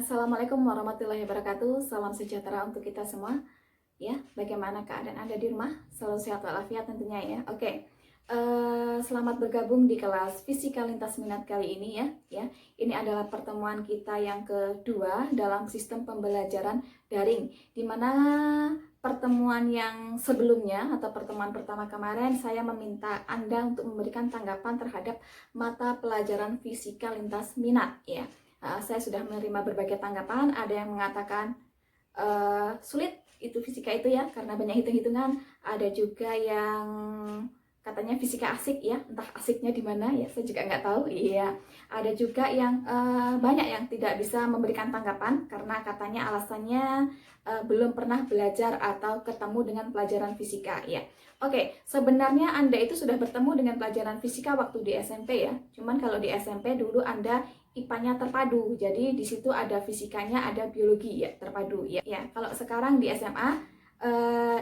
Assalamualaikum warahmatullahi wabarakatuh. Salam sejahtera untuk kita semua. Ya, bagaimana keadaan Anda di rumah? Selalu sehat walafiat tentunya ya. Oke. Selamat bergabung di kelas Fisika Lintas Minat kali ini ya. Ini adalah pertemuan kita yang kedua dalam sistem pembelajaran daring, di mana pertemuan yang sebelumnya atau pertemuan pertama kemarin saya meminta Anda untuk memberikan tanggapan terhadap mata pelajaran Fisika Lintas Minat ya. Saya sudah menerima berbagai tanggapan. Ada yang mengatakan sulit itu fisika itu ya karena banyak hitung-hitungan. Ada juga yang katanya fisika asik ya, entah asiknya di mana ya, saya juga nggak tahu. Iya, ada juga yang banyak yang tidak bisa memberikan tanggapan karena katanya alasannya belum pernah belajar atau ketemu dengan pelajaran fisika ya. Oke, sebenarnya Anda itu sudah bertemu dengan pelajaran fisika waktu di SMP ya. Cuman kalau di SMP dulu Anda IPA-nya terpadu, jadi di situ ada fisikanya, ada biologi ya terpadu ya. Kalau sekarang di SMA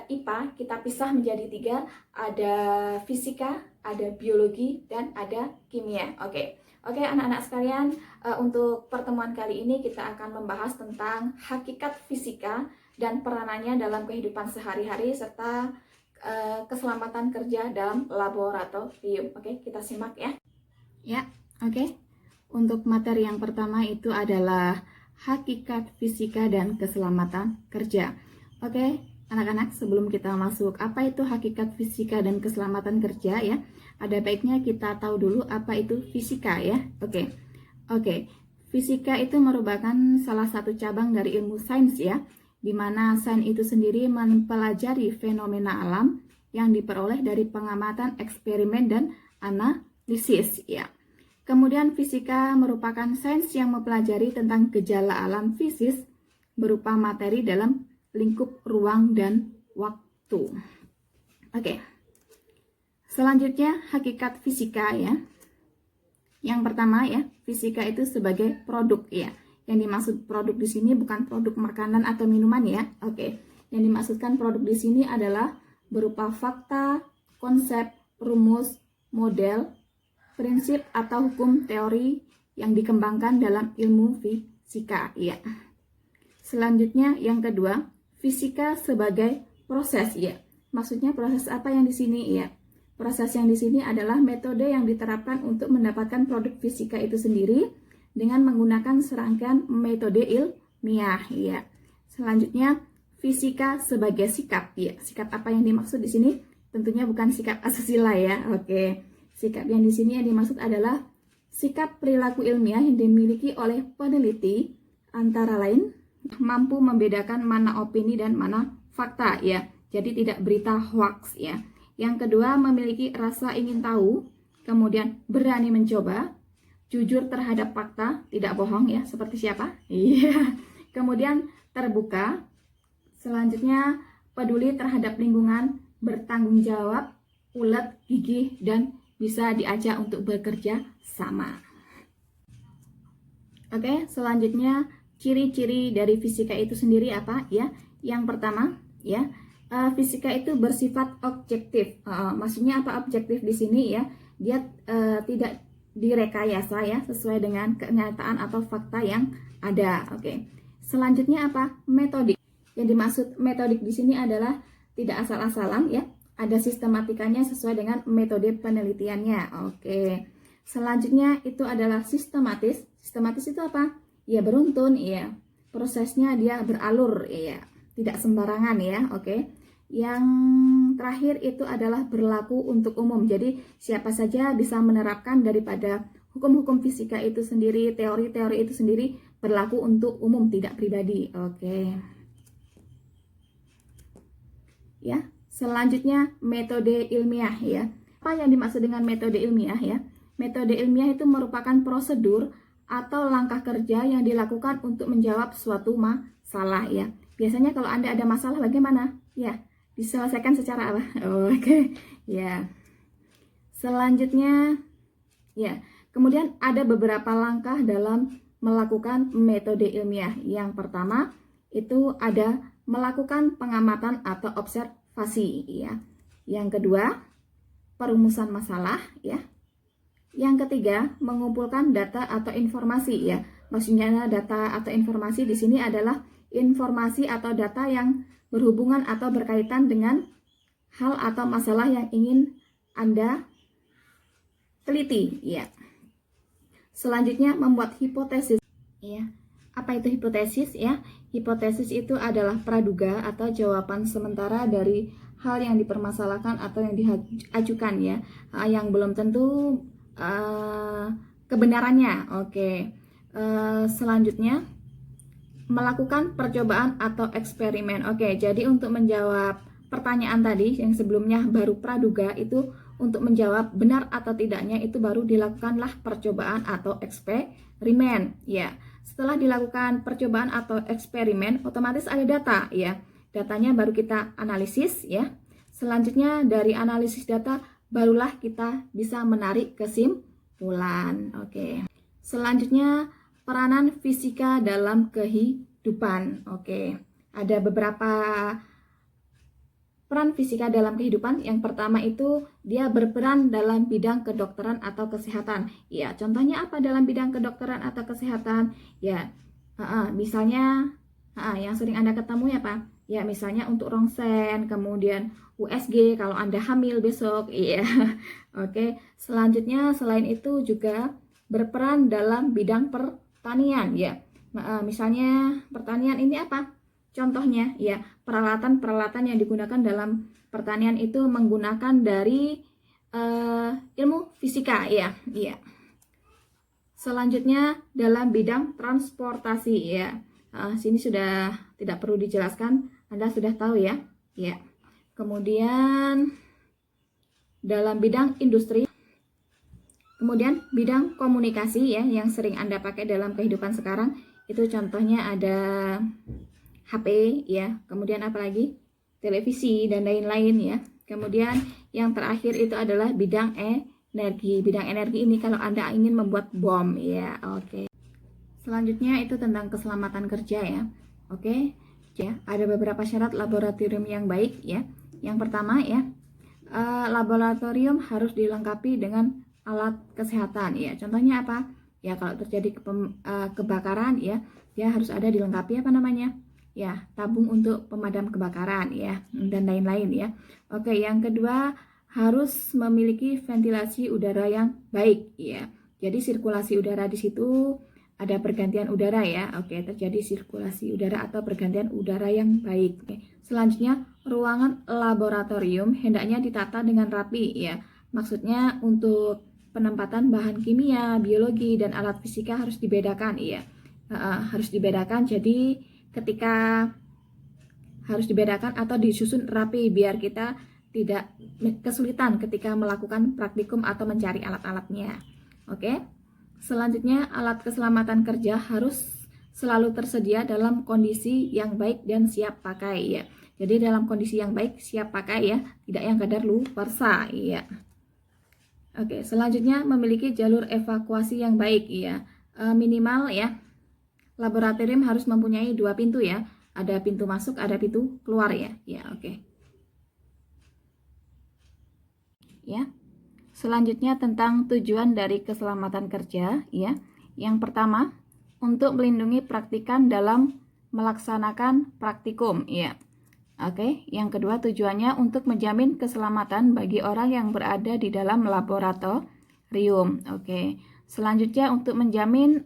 IPA kita pisah menjadi 3, ada fisika, ada biologi, dan ada kimia. Oke, anak-anak sekalian, untuk pertemuan kali ini kita akan membahas tentang hakikat fisika dan peranannya dalam kehidupan sehari-hari serta keselamatan kerja dalam laboratorium. Oke, kita simak ya. Oke. Untuk materi yang pertama itu adalah hakikat fisika dan keselamatan kerja. Oke, anak-anak, sebelum kita masuk apa itu hakikat fisika dan keselamatan kerja ya, ada baiknya kita tahu dulu apa itu fisika ya. Oke. Fisika itu merupakan salah satu cabang dari ilmu sains ya, di mana sains itu sendiri mempelajari fenomena alam yang diperoleh dari pengamatan, eksperimen, dan analisis ya. Kemudian fisika merupakan sains yang mempelajari tentang gejala alam fisis berupa materi dalam lingkup ruang dan waktu. Oke. Selanjutnya hakikat fisika ya. Yang pertama ya, fisika itu sebagai produk ya. Yang dimaksud produk di sini bukan produk makanan atau minuman ya. Oke. Yang dimaksudkan produk di sini adalah berupa fakta, konsep, rumus, model, prinsip atau hukum teori yang dikembangkan dalam ilmu fisika ya. Selanjutnya yang kedua, fisika sebagai proses ya. Maksudnya proses apa yang di sini ya? Proses yang di sini adalah metode yang diterapkan untuk mendapatkan produk fisika itu sendiri dengan menggunakan serangkaian metode ilmiah ya. Selanjutnya fisika sebagai sikap ya. Sikap apa yang dimaksud di sini? Tentunya bukan sikap asusila ya. Oke. Sikap yang di sini yang dimaksud adalah sikap perilaku ilmiah yang dimiliki oleh peneliti, antara lain mampu membedakan mana opini dan mana fakta ya. Jadi tidak berita hoax ya. Yang kedua, memiliki rasa ingin tahu, kemudian berani mencoba, jujur terhadap fakta, tidak bohong ya, seperti siapa? Iya. Kemudian terbuka. Selanjutnya peduli terhadap lingkungan, bertanggung jawab, ulet, gigih, dan bisa diajak untuk bekerja sama. Oke, selanjutnya ciri-ciri dari fisika itu sendiri apa ya? Yang pertama ya, fisika itu bersifat objektif. Maksudnya apa objektif di sini ya? Dia tidak direkayasa ya, sesuai dengan kenyataan atau fakta yang ada. Oke. Selanjutnya apa? Metodik. Yang dimaksud metodik di sini adalah tidak asal-asalan ya. Ada sistematikanya sesuai dengan metode penelitiannya. Oke. Selanjutnya itu adalah sistematis. Sistematis itu apa? Ya beruntun, ya. Prosesnya dia beralur, ya. Tidak sembarangan ya. Oke. Yang terakhir itu adalah berlaku untuk umum. Jadi siapa saja bisa menerapkan daripada hukum-hukum fisika itu sendiri, teori-teori itu sendiri berlaku untuk umum, tidak pribadi. Oke. Ya. Selanjutnya metode ilmiah ya. Apa yang dimaksud dengan metode ilmiah ya? Metode ilmiah itu merupakan prosedur atau langkah kerja yang dilakukan untuk menjawab suatu masalah ya. Biasanya kalau Anda ada masalah bagaimana? Ya, diselesaikan secara apa? Oke. Ya. Selanjutnya ya, kemudian ada beberapa langkah dalam melakukan metode ilmiah. Yang pertama itu ada melakukan pengamatan atau observasi ya. Yang kedua, perumusan masalah ya. Yang ketiga, mengumpulkan data atau informasi ya. Maksudnya data atau informasi di sini adalah informasi atau data yang berhubungan atau berkaitan dengan hal atau masalah yang ingin Anda teliti, ya. Selanjutnya membuat hipotesis, ya. Apa itu hipotesis, ya? Hipotesis itu adalah praduga atau jawaban sementara dari hal yang dipermasalahkan atau yang diajukan, ya, yang belum tentu kebenarannya. Oke. Selanjutnya melakukan percobaan atau eksperimen. Oke, jadi untuk menjawab pertanyaan tadi yang sebelumnya baru praduga, itu untuk menjawab benar atau tidaknya itu baru dilakukanlah percobaan atau eksperimen, ya. Setelah dilakukan percobaan atau eksperimen, otomatis ada data, ya. Datanya baru kita analisis, ya. Selanjutnya dari analisis data barulah kita bisa menarik kesimpulan. Oke. Selanjutnya peranan fisika dalam kehidupan. Oke. Ada beberapa peran fisika dalam kehidupan. Yang pertama itu dia berperan dalam bidang kedokteran atau kesehatan. Ya, contohnya apa dalam bidang kedokteran atau kesehatan? Ya, misalnya yang sering Anda ketemu ya Pak. Ya, misalnya untuk rongsen, kemudian USG kalau Anda hamil besok. Iya. Oke. Selanjutnya selain itu juga berperan dalam bidang pertanian, ya. Misalnya pertanian ini apa? Contohnya, ya, peralatan-peralatan yang digunakan dalam pertanian itu menggunakan dari ilmu fisika, ya. Iya. Selanjutnya dalam bidang transportasi, ya. Sini sudah tidak perlu dijelaskan, Anda sudah tahu, ya. Ya. Kemudian dalam bidang industri. Kemudian bidang komunikasi, ya, yang sering Anda pakai dalam kehidupan sekarang itu contohnya ada HP, ya. Kemudian apa lagi? Televisi dan lain-lain, ya. Kemudian yang terakhir itu adalah bidang energi. Bidang energi ini kalau Anda ingin membuat bom, ya. Oke. Selanjutnya itu tentang keselamatan kerja, ya. Oke. Ya, ada beberapa syarat laboratorium yang baik, ya. Yang pertama, ya, laboratorium harus dilengkapi dengan alat kesehatan, ya. Contohnya apa? Ya, kalau terjadi kebakaran, ya, dia harus ada dilengkapi apa namanya? Ya, tabung untuk pemadam kebakaran, ya, dan lain-lain, ya. Oke, yang kedua harus memiliki ventilasi udara yang baik, ya. Jadi sirkulasi udara di situ ada pergantian udara, ya. Oke, terjadi sirkulasi udara atau pergantian udara yang baik. Oke. Selanjutnya, ruangan laboratorium hendaknya ditata dengan rapi, ya. Maksudnya untuk penempatan bahan kimia, biologi, dan alat fisika harus dibedakan, ya. Harus dibedakan, jadi ketika harus dibedakan atau disusun rapi biar kita tidak kesulitan ketika melakukan praktikum atau mencari alat-alatnya. Oke. Selanjutnya, alat keselamatan kerja harus selalu tersedia dalam kondisi yang baik dan siap pakai, ya. Jadi dalam kondisi yang baik, siap pakai, ya, tidak yang kadar luarsa, ya. Oke, selanjutnya memiliki jalur evakuasi yang baik, ya. Minimal, ya, laboratorium harus mempunyai 2 pintu, ya. Ada pintu masuk, ada pintu keluar, ya. Ya, oke. Ya. Selanjutnya tentang tujuan dari keselamatan kerja, ya. Yang pertama, untuk melindungi praktikan dalam melaksanakan praktikum, ya. Oke, yang kedua tujuannya untuk menjamin keselamatan bagi orang yang berada di dalam laboratorium. Oke. Selanjutnya untuk menjamin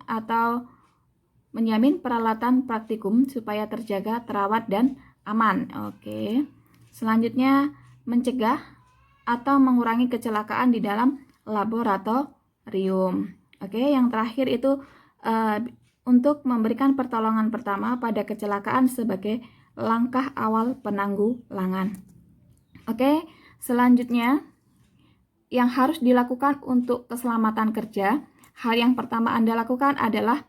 peralatan praktikum supaya terjaga, terawat, dan aman. Oke. Selanjutnya mencegah atau mengurangi kecelakaan di dalam laboratorium. Oke, yang terakhir itu untuk memberikan pertolongan pertama pada kecelakaan sebagai langkah awal penanggulangan. Oke, selanjutnya yang harus dilakukan untuk keselamatan kerja, hal yang pertama Anda lakukan adalah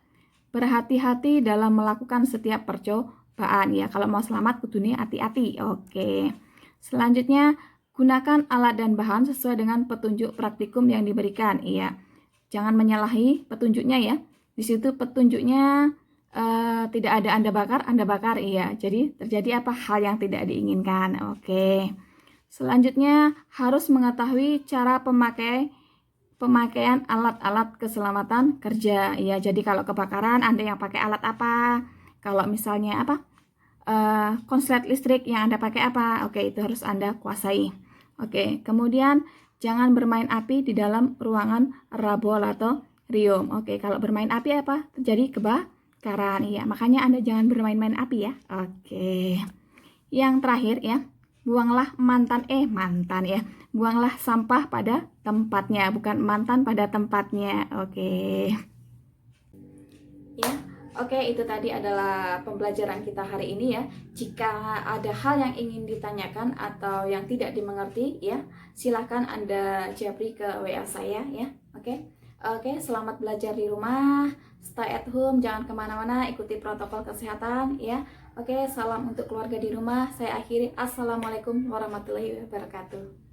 berhati-hati dalam melakukan setiap percobaan, ya. Kalau mau selamat kudune hati-hati. Oke. Selanjutnya gunakan alat dan bahan sesuai dengan petunjuk praktikum yang diberikan, ya. Jangan menyalahi petunjuknya, ya. Di situ petunjuknya tidak ada Anda bakar, iya. Jadi terjadi apa? Hal yang tidak diinginkan. Oke. Selanjutnya harus mengetahui cara pemakaian alat-alat keselamatan kerja. Ya, jadi kalau kebakaran Anda yang pakai alat apa? Kalau misalnya apa? Konslet listrik yang Anda pakai apa? Oke, itu harus Anda kuasai. Oke, kemudian jangan bermain api di dalam ruangan laboratorium. Oke, kalau bermain api apa? Terjadi kebakaran. Iya, makanya Anda jangan bermain-main api ya. Oke. Yang terakhir ya, buanglah mantan ya. Buanglah sampah pada tempatnya, bukan mantan pada tempatnya. Oke. Ya. Oke, itu tadi adalah pembelajaran kita hari ini ya. Jika ada hal yang ingin ditanyakan atau yang tidak dimengerti ya, silahkan Anda japri ke WA saya ya. Oke. Oke, selamat belajar di rumah. Stay at home, jangan kemana-mana, ikuti protokol kesehatan ya. Oke, salam untuk keluarga di rumah. Saya akhiri. Assalamualaikum warahmatullahi wabarakatuh.